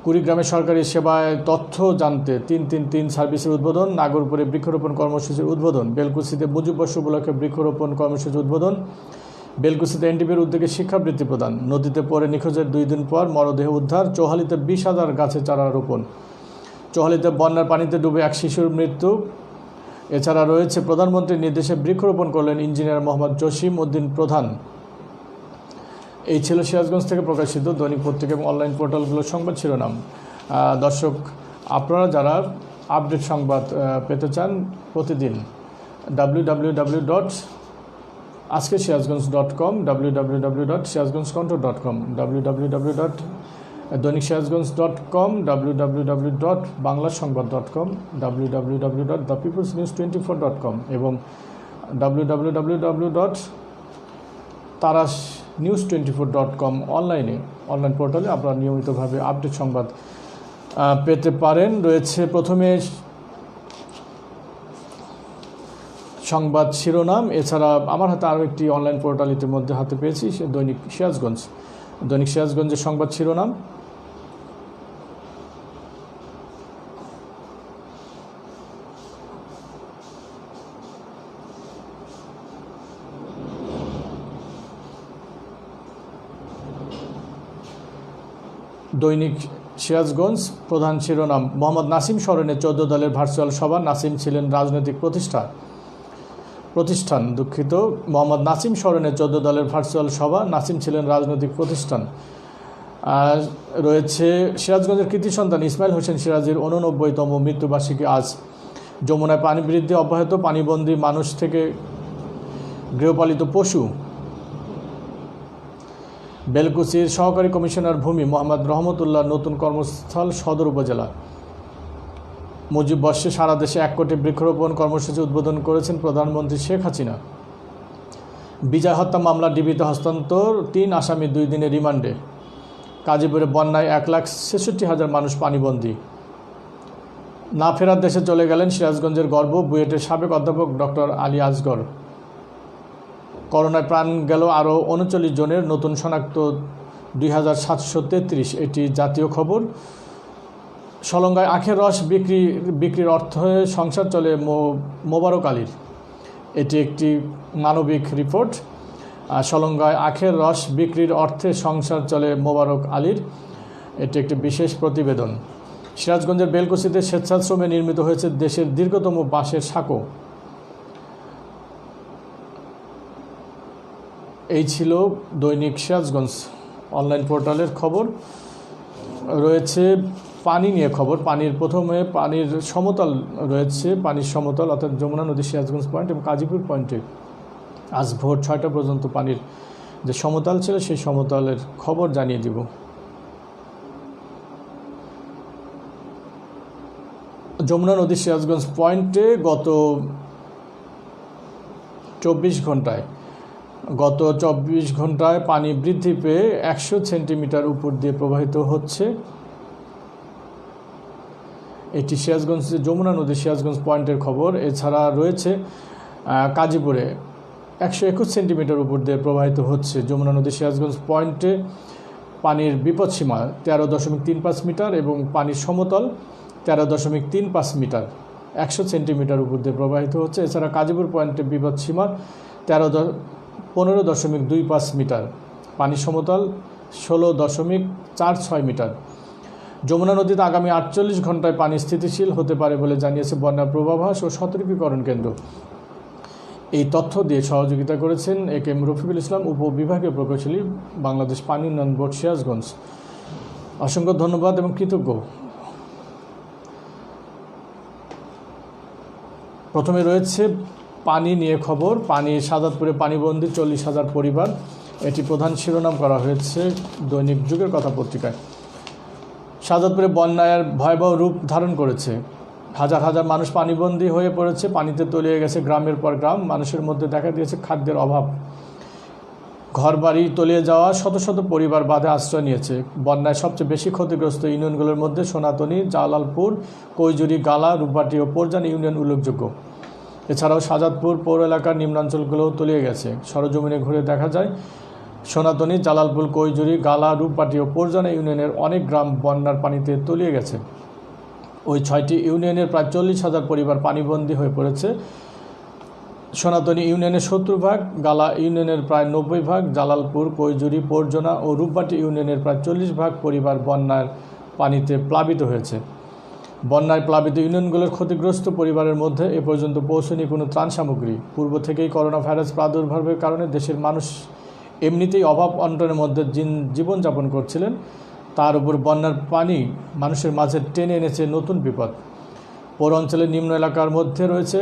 কুড়িগ্রামে সরকারি সেবায় তথ্য জানতে 333 সার্ভিসের উদ্বোধন, নাগরপুরে বৃক্ষরোপণ কর্মসূচির উদ্বোধন, বেলকুচিতে মুজিববর্ষ উপলক্ষে বৃক্ষরোপণ কর্মসূচির উদ্বোধন, বেলকুচিতে এনটিপির উদ্যোগে শিক্ষাবৃত্তি প্রদান, নদীতে পড়ে নিখোঁজের 2 দিন পর মরদেহ উদ্ধার, চৌহালিতে 20,000 গাছে চারা রোপণ, চৌহালিতে বন্যার পানিতে ডুবে এক শিশুর মৃত্যু। এছাড়া রয়েছে প্রধানমন্ত্রীর নির্দেশে বৃক্ষরোপণ করলেন ইঞ্জিনিয়ার মোহাম্মদ জসিম উদ্দিন প্রধান। এই ছিল সিরাজগঞ্জ থেকে প্রকাশিত দৈনিক পত্রিকা এবং অনলাইন পোর্টালগুলোর সংবাদ শিরোনাম। দর্শক, আপনারা যারা আপডেট সংবাদ পেতে চান প্রতিদিন www.আজকেরসিরাজগঞ্জ.com, www.সিরাজগঞ্জকণ্ঠ.com, www.দৈনিকসিরাজগঞ্জ.com, www.banglasongbaad.com, www.thepeoplesnews24.com এবং www.tarashnews24.com অনলাইন পোর্টালে আপনারা নিয়মিতভাবে আপডেট সংবাদ পেতে পারেন। রয়েছে প্রথমে সংবাদ শিরোনাম। এছাড়া আমার হাতে আরও একটি অনলাইন পোর্টাল ইতিমধ্যে হাতে পেয়েছি, দৈনিক সিরাজগঞ্জের সংবাদ শিরোনাম। দৈনিক সিরাজগঞ্জ প্রধান শিরোনাম, মোহাম্মদ নাসিম স্মরণে 14 দলের ভার্চুয়াল সভা, নাসিম ছিলেন রাজনৈতিক প্রতিষ্ঠান। মোহাম্মদ নাসিম স্মরণে 14 দলের ভার্চুয়াল সভা, নাসিম ছিলেন রাজনৈতিক প্রতিষ্ঠান। রয়েছে সিরাজগঞ্জের কৃতি সন্তান ইসমাইল হোসেন সিরাজের 89তম মৃত্যুবার্ষিকী আজ। যমুনায় পানি বৃদ্ধি অব্যাহত, পানিবন্দী মানুষ থেকে গৃহপালিত পশু। বেলকুচির সহকারী কমিশনার ভূমি মোহাম্মদ রহমতুল্লাহ নতুন কর্মস্থল সদর উপজেলা। মুজিববর্ষে সারা দেশে 1 কোটি বৃক্ষরোপণ কর্মসূচি উদ্বোধন করেছেন প্রধানমন্ত্রী শেখ হাসিনা। বিজয় হত্যা মামলা ডিবিতে হস্তান্তর, 3 আসামি 2 দিনের রিমান্ডে। গাজীপুরে বন্যায় 1,66,000 মানুষ পানিবন্দী। না ফেরার দেশে চলে গেলেন সিরাজগঞ্জের গর্ব, বুয়েটের সাবেক অধ্যাপক ডক্টর আলী আসগর। করোনায় প্রাণ গেল আরও 39 জনের, নতুন শনাক্ত 2733। এটি জাতীয় খবর। সলঙ্গায় আখের রস বিক্রির অর্থে সংসার চলে মোবারক আলীর। এটি একটি মানবিক রিপোর্ট। সলঙ্গায় আখের রস বিক্রির অর্থে সংসার চলে মোবারক আলীর, এটি একটি বিশেষ প্রতিবেদন। সিরাজগঞ্জের বেলকুচিতে স্বেচ্ছাশ্রমে নির্মিত হয়েছে দেশের দীর্ঘতম বাঁশের সাঁকো। এই ছিল দৈনিক সিরাজগঞ্জ অনলাইন পোর্টালের খবর। রয়েছে পানি নিয়ে খবর। প্রথমে পানির সমতল রয়েছে, পানির সমতল অর্থাৎ যমুনা নদী সিরাজগঞ্জ পয়েন্ট এবং কাজীপুর পয়েন্টে আজ ভোর 6টা পর্যন্ত পানির যে সমতল ছিল সেই সমতলের খবর জানিয়ে দিব। যমুনা নদী সিরাজগঞ্জ পয়েন্টে গত 24 ঘন্টায় পানি বৃদ্ধি পেয়ে 100 সেন্টিমিটার উপর দিয়ে প্রবাহিত হচ্ছে। এটি সিরাজগঞ্জ যমুনা নদী সিরাজগঞ্জ পয়েন্টের খবর। এছাড়া রয়েছে কাজীপুরে 121 সেন্টিমিটার উপর দিয়ে প্রবাহিত হচ্ছে। যমুনা নদী সিরাজগঞ্জ পয়েন্টে পানির বিপদসীমা 13.35 মিটার এবং পানির সমতল 13.35 মিটার, 100 সেন্টিমিটার উপর দিয়ে প্রবাহিত হচ্ছে। এছাড়া কাজীপুর পয়েন্টে বিপদসীমা 15.25 মিটার, পানি সমতল 16.46 মিটার। যমুনা নদীতে আগামী 48 ঘন্টায় পানি স্থিতিশীল হতে পারে বলে জানিয়েছে বন্যা পূর্বাভাস ও সতর্কীকরণ কেন্দ্র। এই তথ্য দিয়ে সহযোগিতা করেছেন এ কে এম রফিকুল ইসলাম, উপবিভাগীয় প্রকৌশলী, বাংলাদেশ পানি উন্নয়ন বোর্ড সিরাজগঞ্জ। অসংখ্য ধন্যবাদ এবং কৃতজ্ঞ। প্রথমে রয়েছে পানি নিয়ে খবর। শাহাদাতপুরে পানিবন্দী 40,000 পরিবার, এটি প্রধান শিরোনাম করা হয়েছে দৈনিক যুগের কথা পত্রিকায়। শাহাদাতপুরে বন্যার ভয়াবহ রূপ ধারণ করেছে। হাজার হাজার মানুষ পানিবন্দী হয়ে পড়েছে, পানিতে তলিয়ে গেছে গ্রামের পর গ্রাম। মানুষের মধ্যে দেখা দিয়েছে খাদ্যের অভাব। ঘরবাড়ি তলিয়ে যাওয়া শত শত পরিবার বাঁধে আশ্রয় নিয়েছে। বন্যায় সবচেয়ে বেশি ক্ষতিগ্রস্ত ইউনিয়নগুলোর মধ্যে সোনাতনী, জালালপুর, কৈজুরি, গালা, রূপবাটি ও পরজান ইউনিয়ন উল্লেখযোগ্য। এছাড়াও শাহাদাতপুর পৌর এলাকার নিম্নাঞ্চলগুলোও তলিয়ে গেছে। সরজমিনে ঘুরে দেখা যায় সোনাতনী, জালালপুর, কৈজুরি, গালা, রূপবাটি ও পরজান ইউনিয়নের অনেক গ্রাম বন্যার পানিতে তলিয়ে গেছে। ওই 6টি ইউনিয়নের প্রায় 40,000 পরিবার পানিবন্দী হয়ে পড়েছে। সোনাতনী ইউনিয়নের 70 ভাগ, গালা ইউনিয়নের প্রায় 90 ভাগ, জালালপুর, কৈজুরি, পরজনা ও রূপবাটি ইউনিয়নের প্রায় 40 ভাগ পরিবার বন্যার পানিতে প্লাবিত হয়েছে। বন্যায় প্লাবিত ইউনিয়নগুলোর ক্ষতিগ্রস্ত পরিবারের মধ্যে এ পর্যন্ত পৌঁছয়নি কোনো ত্রাণ সামগ্রী। পূর্ব থেকেই করোনা ভাইরাস প্রাদুর্ভাবের কারণে দেশের মানুষ এমনিতেই অভাব অনটনের মধ্যে জীবনযাপন করছিলেন। তার উপর বন্যার পানি মানুষের মাঝে টেনে এনেছে নতুন বিপদ। পৌর অঞ্চলের নিম্ন এলাকার মধ্যে রয়েছে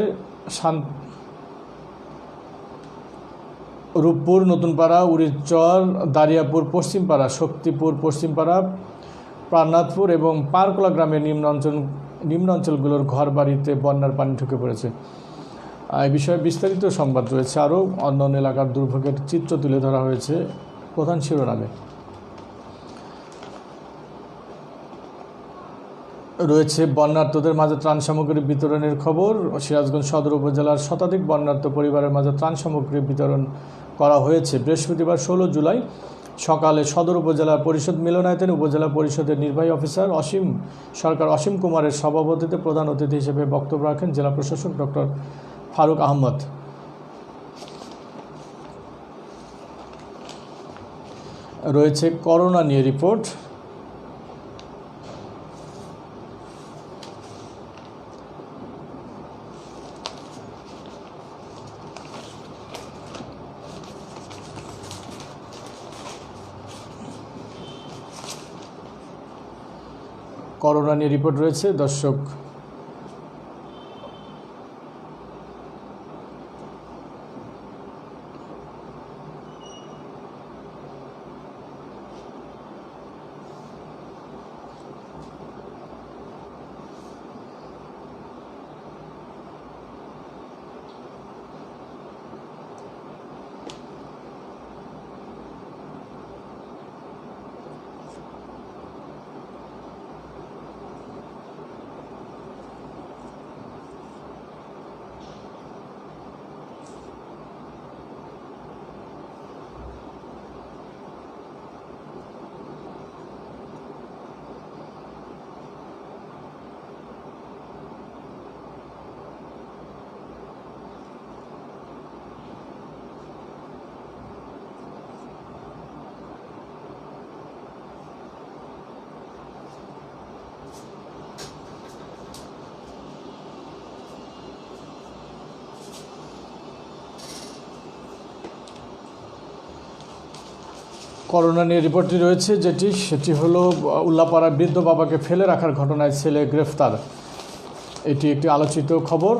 রূপপুর, নতুনপাড়া, উড়িরচর, দারিয়াপুর পশ্চিমপাড়া, শক্তিপুর পশ্চিমপাড়া, প্রাণনাথপুর এবং পারকোলা গ্রামের নিম্ন অঞ্চলগুলোর ঘরবাড়িতে বন্যার পানি ঢুকে পড়েছে। এই বিষয়ে বিস্তারিত সংবাদ রয়েছে। আরও অন্যান্য এলাকার দুর্ভোগের চিত্র তুলে ধরা হয়েছে প্রধান শিরোনামে। রয়েছে বন্যার্তদের মাঝে ত্রাণ সামগ্রী বিতরণের খবর। সিরাজগঞ্জ সদর উপজেলার শতাধিক বন্যার্ত পরিবারের মাঝে ত্রাণ সামগ্রী বিতরণ করা হয়েছে। বৃহস্পতিবার 16 জুলাই সকালে সদর উপজেলা পরিষদ মিলনায়তনে উপজেলা পরিষদের নির্বাহী অফিসার অসীম কুমারের সভাপতিত্বে প্রধান অতিথি হিসেবে বক্তব্য রাখেন জেলা প্রশাসক ডক্টর ফারুক আহমদ। রয়েছে করোনা নিয়ে রিপোর্ট। করোনা নিয়ে রিপোর্ট রয়েছে দর্শক। করোনা নিয়ে রিপোর্টটি রয়েছে সেটি হলো উল্লাপাড়ার বৃদ্ধ বাবাকে ফেলে রাখার ঘটনায় ছেলে গ্রেফতার। এটি একটি আলোচিত খবর।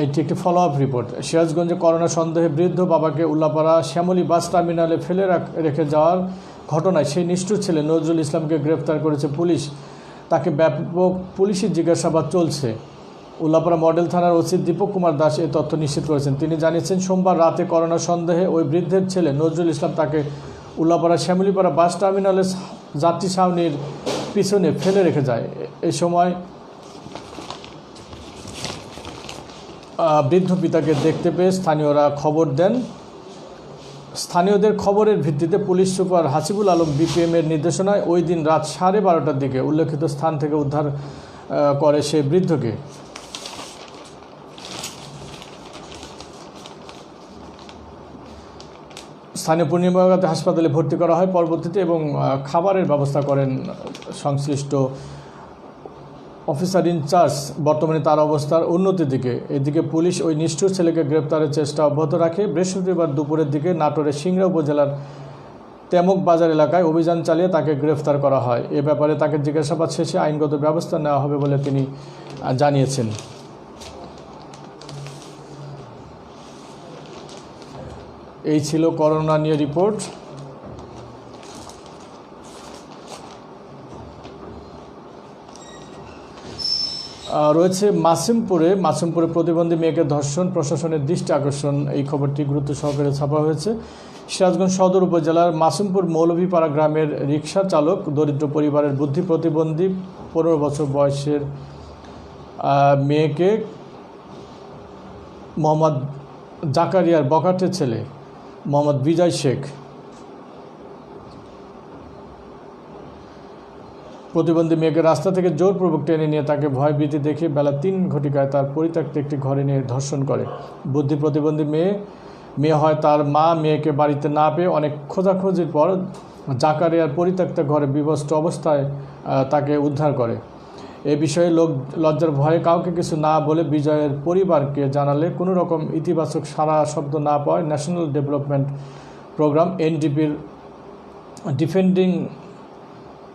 এটি একটি ফলো আপ রিপোর্ট। সিরাজগঞ্জে করোনা সন্দেহে বৃদ্ধ বাবাকে উল্লাপাড়া শ্যামলী বাস টার্মিনালে ফেলে রেখে যাওয়ার ঘটনায় সেই নিষ্ঠুর ছেলে নজরুল ইসলামকে গ্রেফতার করেছে পুলিশ। তাকে ব্যাপক পুলিশি জিজ্ঞাসাবাদ চলছে। উল্লাপাড়া মডেল থানার ওসি দীপক কুমার দাস এই তথ্য নিশ্চিত করেছেন। তিনি জানিয়েছেন, সোমবার রাতে করোনা সন্দেহে ওই বৃদ্ধের ছেলে নজরুল ইসলাম তাকে উল্লাপাড়া শ্যামলীপাড়া বাস টার্মিনালে যাত্রী ছাউনির পিছনে ফেলে রেখে যায়। এই সময় বৃদ্ধ পিতাকে দেখতে পেয়ে স্থানীয়রা খবর দেন। স্থানীয়দের খবরের ভিত্তিতে পুলিশ সুপার হাসিবুল আলম বিপিএমের নির্দেশনায় ওই দিন রাত 12:30টার দিকে উল্লেখিত স্থান থেকে উদ্ধার করে সেই বৃদ্ধকে। স্থানীয় পূর্ণিমাগাতে হাসপাতালে ভর্তি করা হয় পরবর্তীতে এবং খাবারের ব্যবস্থা করেন সংশ্লিষ্ট অফিসার ইনচার্জ। বর্তমানে তার অবস্থার উন্নতির দিকে। এদিকে পুলিশ ওই নিষ্ঠুর ছেলেকে গ্রেপ্তারের চেষ্টা অব্যাহত রাখে। বৃহস্পতিবার দুপুরের দিকে নাটোরের সিংড়া উপজেলার তেমক বাজার এলাকায় অভিযান চালিয়ে তাকে গ্রেফতার করা হয়। এ ব্যাপারে তাকে জিজ্ঞাসাবাদ শেষে আইনগত ব্যবস্থা নেওয়া হবে বলে তিনি জানিয়েছেন। এই ছিল করোনা নিয়ে রিপোর্ট। রয়েছে মাসিমপুরে প্রতিবন্ধী মেয়েকে ধর্ষণ, প্রশাসনের দৃষ্টি আকর্ষণ। এই খবরটি গুরুত্ব সহকারে ছাপা হয়েছে। সিরাজগঞ্জ সদর উপজেলার মাসিমপুর মৌলভীপাড়া গ্রামের রিকশা চালক দরিদ্র পরিবারের বুদ্ধি প্রতিবন্ধী 15 বছর বয়সের মেয়েকে মোহাম্মদ জাকারিয়ার বখাটের ছেলে মোহাম্মদ বিজয় শেখ প্রতিবন্ধী মেয়েকে রাস্তা থেকে জোরপূর্বক টেনে নিয়ে তাকে ভয়ভীতি দেখিয়ে বেলা 3 ঘটিকায় তার পরিত্যক্ত একটি ঘরে নিয়ে ধর্ষণ করে। বুদ্ধি প্রতিবন্ধী মেয়ে হয় তার মা মেয়েকে বাড়িতে না পেয়ে অনেক খোঁজাখুঁজির পর জাকারিয়ার পরিত্যক্ত ঘরে বিভস্ত অবস্থায় তাকে উদ্ধার করে। এ বিষয়ে লজ্জার ভয়ে কাউকে কিছু না বলে বিজয়ের পরিবারকে জানালে কোনো রকম ইতিবাচক সাড়া শব্দ না পাওয়ায় ন্যাশনাল ডেভেলপমেন্ট প্রোগ্রাম এনডিপির defending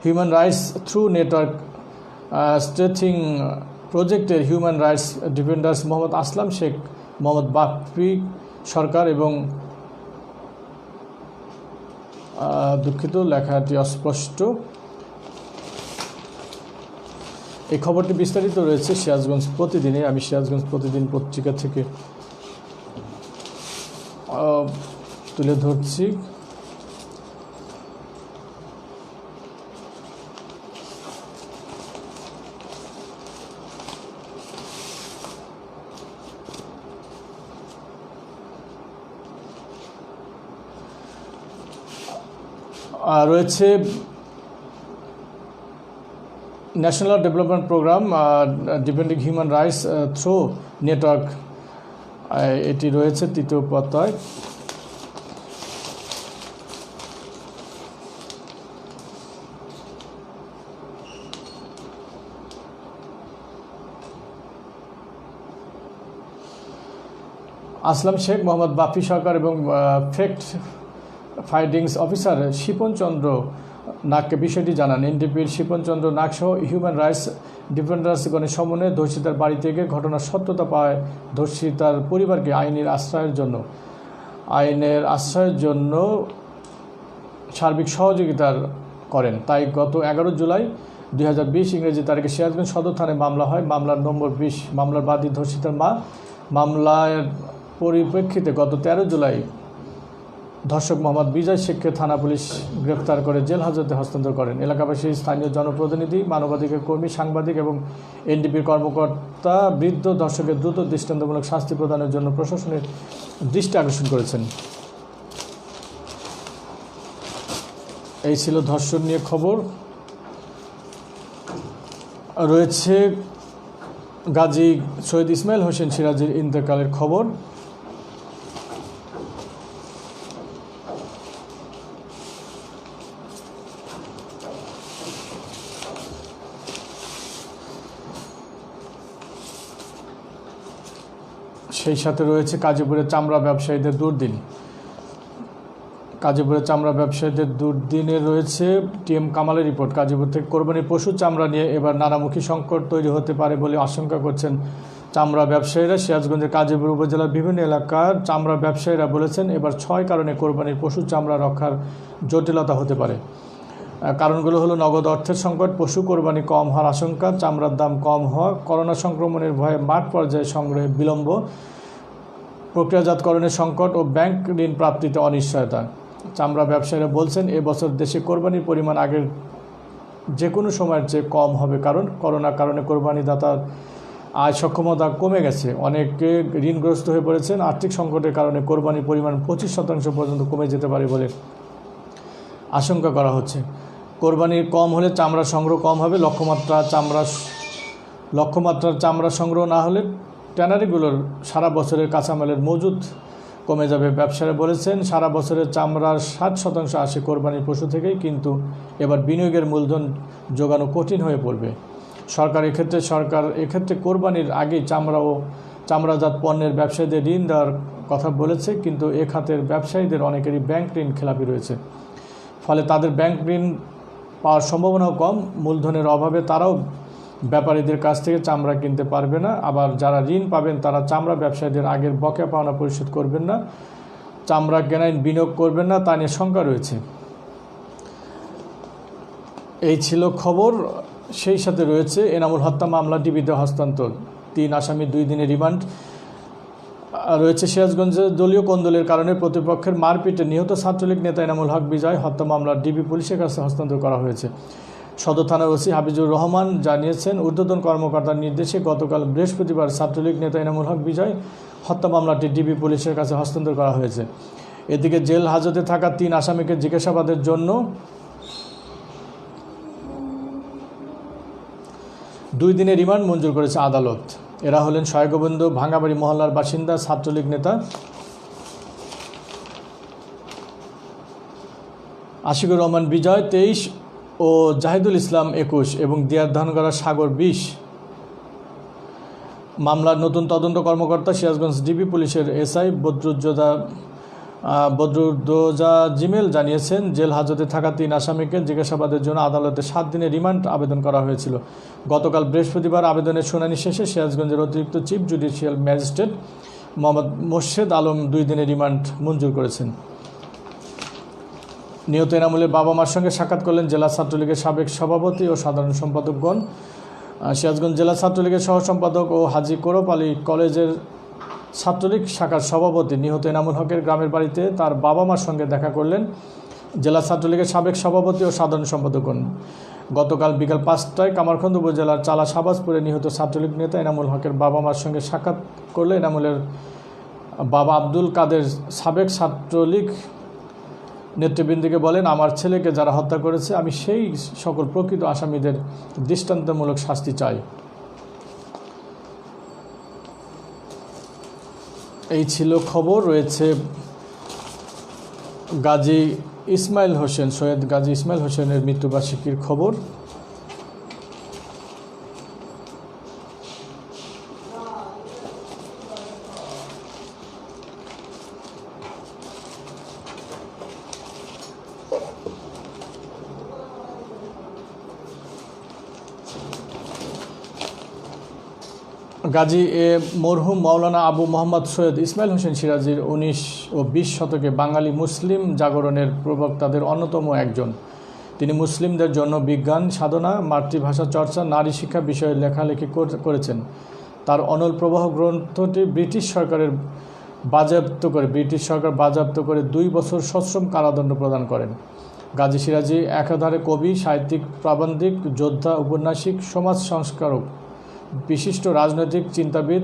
human rights through network strengthening প্রজেক্টের human rights defenders Mohammad Aslam Sheikh, Mohammad Bappi Sarkar এবং দুঃখিত লেখাটি অস্পষ্ট। এই খবরটি বিস্তারিত রয়েছে সিরাজগঞ্জ প্রতিদিনে। আমি সিরাজগঞ্জ প্রতিদিন পত্রিকা থেকে তুলে ধরছি। রয়েছে national development programme depending human rights through network, এটি রয়েছে 3য় পাতায়। আসলাম শেখ, মোহাম্মদ বাপ্পি সরকার এবং ফ্যাক্ট ফাইন্ডিংস অফিসার শিপন চন্দ্র নাগকে বিষয়টি জানান। এনডিপির শিপন চন্দ্র নাগ সহ হিউম্যান রাইটস ডিফেন্ডার্সগণের সমন্বয়ে ধর্ষিতার বাড়ি থেকে ঘটনার সত্যতা পায় ধর্ষিতার পরিবারকে আইনের আশ্রয়ের জন্য সার্বিক সহযোগিতা করেন। তাই গত 11 জুলাই 2020 ইংরেজি তারিখে সিরাজগঞ্জ সদর থানায় মামলা হয়। মামলার নম্বর 20। মামলার বাদী ধর্ষিতার মা। মামলার পরিপ্রেক্ষিতে গত 13 জুলাই ধর্ষক মোহাম্মদ বিজয় শেখকে থানা পুলিশ গ্রেফতার করে জেল হাজতে হস্তান্তর করেন। এলাকাবাসী, স্থানীয় জনপ্রতিনিধি, মানবাধিকার কর্মী, সাংবাদিক এবং এনডিপির কর্মকর্তা বৃদ্ধ ধর্ষকের দ্রুত দৃষ্টান্তমূলক শাস্তি প্রদানের জন্য প্রশাসনের দৃষ্টি আকর্ষণ করেছেন। এই ছিল ধর্ষণ নিয়ে খবর। রয়েছে গাজী সৈয়দ ইসমাইল হোসেন সিরাজের ইন্তেকালের খবর। সেই সাথে রয়েছে গাজীপুরের চামড়া ব্যবসায়ীদের দুর্দিন। গাজীপুরের চামড়া ব্যবসায়ীদের দুর্দিনে রয়েছে টিএম কামালের রিপোর্ট। গাজীপুর থেকে কোরবানির পশু চামড়া নিয়ে এবার নানামুখী সংকট তৈরি হতে পারে বলে আশঙ্কা করছেন চামড়া ব্যবসায়ীরা। সিরাজগঞ্জের গাজীপুর উপজেলার বিভিন্ন এলাকার চামড়া ব্যবসায়ীরা বলেছেন এবার 6 কারণে কোরবানির পশু চামড়া রক্ষার জটিলতা হতে পারে। কারণগুলো হলো নগদ অর্থের সংকট, পশু কোরবানি কম হওয়ার আশঙ্কা, চামড়ার দাম কম হওয়া, করোনা সংক্রমণের ভয়ে মাঠ পর্যায়ে সংগ্রহে বিলম্ব, প্রক্রিয়াজাতকরণের সংকট ও ব্যাংক ঋণ প্রাপ্তিতে অনিশ্চয়তা। চামড়া ব্যবসায়ীরা বলছেন এবছর দেশে কোরবানির পরিমাণ আগের যে কোনো সময়ের চেয়ে কম হবে, কারণ করোনার কারণে কোরবানিদাতার আয় সক্ষমতা কমে গেছে। অনেকে ঋণগ্রস্ত হয়ে পড়েছেন। আর্থিক সংকটের কারণে কোরবানির পরিমাণ 25% পর্যন্ত কমে যেতে পারে বলে আশঙ্কা করা হচ্ছে। কোরবানির কম হলে চামড়া সংগ্রহ কম হবে। লক্ষ্যমাত্রার চামড়া সংগ্রহ না হলে ট্যানারিগুলোর সারা বছরের কাঁচামালের মজুদ কমে যাবে। ব্যবসায়ীরা বলেছেন সারা বছরের চামড়ার 60% আসে কোরবানির পশু থেকেই, কিন্তু এবার বিনিয়োগের মূলধন জোগানো কঠিন হয়ে পড়বে। সরকার এক্ষেত্রে কোরবানির আগেই চামড়া ও চামড়াজাত পণ্যের ব্যবসায়ীদের ঋণ দেওয়ার কথা বলেছে, কিন্তু এ খাতের ব্যবসায়ীদের অনেকেরই ব্যাংক ঋণ খেলাপি রয়েছে। ফলে তাদের ব্যাংক ঋণ পাওয়ার সম্ভাবনাও কম। মূলধনের অভাবে তারাও ব্যাপারীদের কাছ থেকে চামড়া কিনতে পারবে না। আবার যারা ঋণ পাবেন তারা চামড়া ব্যবসায়ীদের আগের বকেয়া পাওনা পরিশোধ করবেন না, চামড়া কেনায় বিনিয়োগ করবেন না, তা নিয়ে শঙ্কা রয়েছে। এই ছিল খবর। সেই সাথে রয়েছে এনামুল হত্যা মামলা ডিবিতে হস্তান্তর, 3 আসামি 2 দিনের রিমান্ড। রয়েছে সিরাজগঞ্জে দলীয় কোন্দলের কারণে প্রতিপক্ষের মারপিটে নিহত ছাত্রলীগ নেতা এনামুল হক বিজয় হত্যা মামলা ডিবি পুলিশের কাছে হস্তান্তর করা হয়েছে। সদর থানার ওসি হাফিজুর রহমান জানিয়েছেন, ঊর্ধ্বতন কর্মকর্তার নির্দেশে গতকাল বৃহস্পতিবার ছাত্রলীগ নেতা এনামুল হক বিজয় হত্যা মামলাটি ডিবি পুলিশের কাছে হস্তান্তর করা হয়েছে। এদিকে জেল হাজতে থাকা 3 আসামিকে জিজ্ঞাসাবাদের জন্য 2 দিনের রিমান্ড মঞ্জুর করেছে আদালত। এরা হলেন শয়গোবিন্দ ভাঙ্গাবাড়ি মহল্লার বাসিন্দা ছাত্রলীগ নেতা আশিকুর রহমান বিজয় 23 ও জাহিদুল ইসলাম 21 এবং দিয়ারধানগড়া সাগর 20। মামলার নতুন তদন্ত কর্মকর্তা সিরাজগঞ্জ ডিবি পুলিশের এসআই বদরুদ্দোজা জিমেল জানিয়েছেন, জেল হাজতে থাকা 3 আসামিকে জিজ্ঞাসাবাদের জন্য আদালতে 7 দিনের রিমান্ড আবেদন করা হয়েছিল। গতকাল বৃহস্পতিবার আবেদনের শুনানি শেষে সিরাজগঞ্জের অতিরিক্ত chief judicial magistrate Mohammad Morshed Alam 2 দিনের রিমান্ড মঞ্জুর করেছেন। নিহত এনামুলের বাবা মার সঙ্গে সাক্ষাৎ করলেন জেলা ছাত্রলীগের সাবেক সভাপতি ও সাধারণ সম্পাদকগণ। সিরাজগঞ্জ জেলা ছাত্রলীগের সহ সম্পাদক ও হাজী কোরব আলী কলেজের ছাত্রলীগ শাখার সভাপতি নিহত এনামুল হকের গ্রামের বাড়িতে তার বাবা মার সঙ্গে দেখা করলেন জেলা ছাত্রলীগের সাবেক সভাপতি ও সাধারণ সম্পাদকগণ। গতকাল বিকাল 5টায় কামারখন্দ উপজেলার চালা শাহবাজপুরে নিহত ছাত্রলীগ নেতা এনামুল হকের বাবা মার সঙ্গে সাক্ষাৎ করলে এনামুলের বাবা আব্দুল কাদের সাবেক ছাত্রলীগ নেতৃবৃন্দকে বলেন, আমার ছেলেকে যারা হত্যা করেছে আমি সেই সকল প্রকৃত আসামিদের দৃষ্টান্তমূলক শাস্তি চাই। এই ছিল খবর। রয়েছে গাজী ইসমাইল হোসেন, সৈয়দ গাজী ইসমাইল হোসেনের মৃত্যুবার্ষিকীর খবর। গাজী মরহুম মাওলানা আবু মোহাম্মদ সৈয়দ ইসমাইল হোসেন সিরাজীর 19 ও 20 শতকে বাঙালি মুসলিম জাগরণের প্রবক্তাদের অন্যতম একজন। তিনি মুসলিমদের জন্য বিজ্ঞান সাধনা, মাতৃভাষা চর্চা, নারী শিক্ষা বিষয়ে লেখালেখি করেছেন। তার অনল প্রবাহ গ্রন্থটি ব্রিটিশ সরকার বাজেয়াপ্ত করে 2 বছর সশ্রম কারাদণ্ড প্রদান করেন। গাজী সিরাজী একাধারে কবি, সাহিত্যিক, প্রাবন্ধিক, যোদ্ধা, উপন্যাসিক, সমাজ সংস্কারক, বিশিষ্ট রাজনৈতিক চিন্তাবিদ,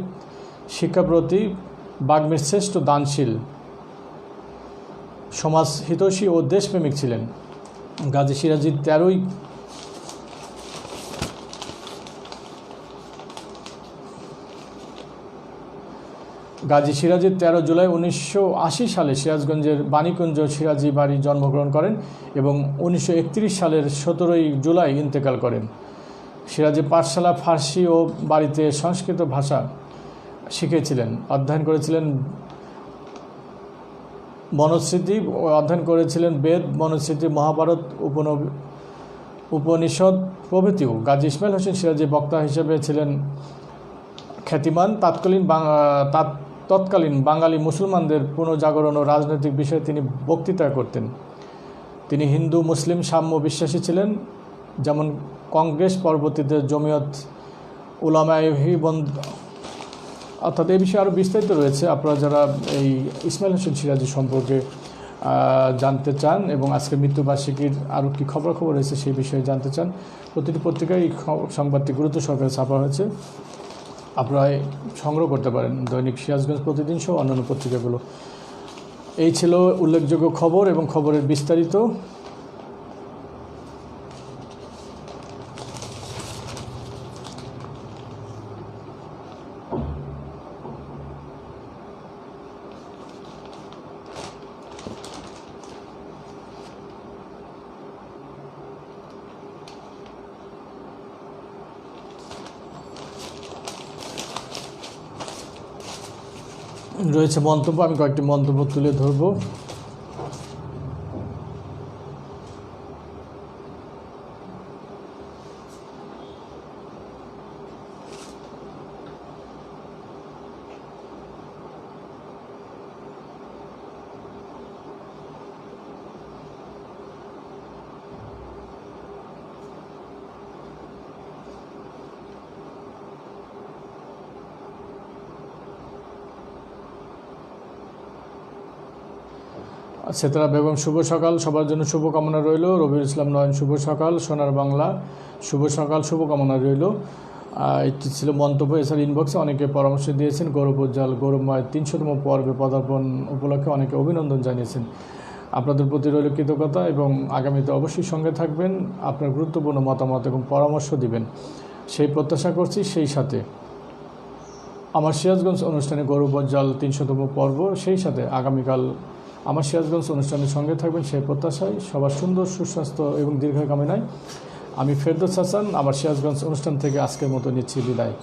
শিক্ষাপ্রতি, বাগ্মীর শ্রেষ্ঠ দানশীল, সমাজহিতৈষী ও দেশপ্রেমিক ছিলেন। গাজী সিরাজী 13 জুলাই 1980 সালে সিরাজগঞ্জের বাণীকুঞ্জ সিরাজী বাড়ি জন্মগ্রহণ করেন এবং 1931 সালের 17 জুলাই ইন্তেকাল করেন। সিরাজী পাঠশালা, ফার্সি ও বাড়িতে সংস্কৃত ভাষা শিখেছিলেন। অধ্যয়ন করেছিলেন বেদ, মনুস্মৃতি, মহাভারত, উপনিষদ প্রভৃতিও। গাজী ইসমাইল হোসেন সিরাজী বক্তা হিসেবে ছিলেন খ্যাতিমান। তৎকালীন বাঙালি মুসলমানদের পুনর্জাগরণ ও রাজনৈতিক বিষয়ে তিনি বক্তৃতা করতেন। তিনি হিন্দু মুসলিম সাম্য বিশ্বাসী ছিলেন, যেমন কংগ্রেস, পরবর্তীতে জমিয়ত উলামায়ে হিন্দ। অর্থাৎ এই বিষয়ে আরও বিস্তারিত রয়েছে। আপনারা যারা এই ইসমাইল হোসেন সিরাজী সম্পর্কে জানতে চান এবং আজকের মৃত্যুবার্ষিকীর আরও কী খবর রয়েছে সেই বিষয়ে জানতে চান, প্রতিটি পত্রিকায় এই সংবাদটি গুরুত্ব সহকারে ছাপা হয়েছে। আপনারা সংগ্রহ করতে পারেন দৈনিক সিরাজগঞ্জ প্রতিদিন সহ অন্যান্য পত্রিকাগুলো। এই ছিল উল্লেখযোগ্য খবর এবং খবরের বিস্তারিত। রয়েছে মন্তব্য, আমি কয়েকটি মন্তব্য তুলে ধরব। সেতারা বেগম শুভ সকাল, সবার জন্য শুভকামনা রইল। রবিউল ইসলাম নয়ন শুভ সকাল, সোনার বাংলা শুভ সকাল, শুভকামনা রইল। এটি ছিল মন্তব্য। এছাড়া ইনবক্সে অনেকে পরামর্শ দিয়েছেন। গৌরব উজ্জ্বল গৌরবময় 300তম পর্বে পদার্পণ উপলক্ষে অনেকে অভিনন্দন জানিয়েছেন। আপনাদের প্রতি রইল কৃতজ্ঞতা এবং আগামীতে অবশ্যই সঙ্গে থাকবেন, আপনার গুরুত্বপূর্ণ মতামত এবং পরামর্শ দিবেন সেই প্রত্যাশা করছি। সেই সাথে আমার সিরাজগঞ্জ অনুষ্ঠানে গৌরব উজ্জ্বল 300তম পর্ব, সেই সাথে আগামীকাল আমার সিরাজগঞ্জ অনুষ্ঠানের সঙ্গে থাকবেন সেই প্রত্যাশায় সবার সুন্দর সুস্বাস্থ্য এবং দীর্ঘায়ু কামনায় আমি ফেরদৌস হাসান আমার সিরাজগঞ্জ অনুষ্ঠান থেকে আজকের মতো নিচ্ছি বিদায়।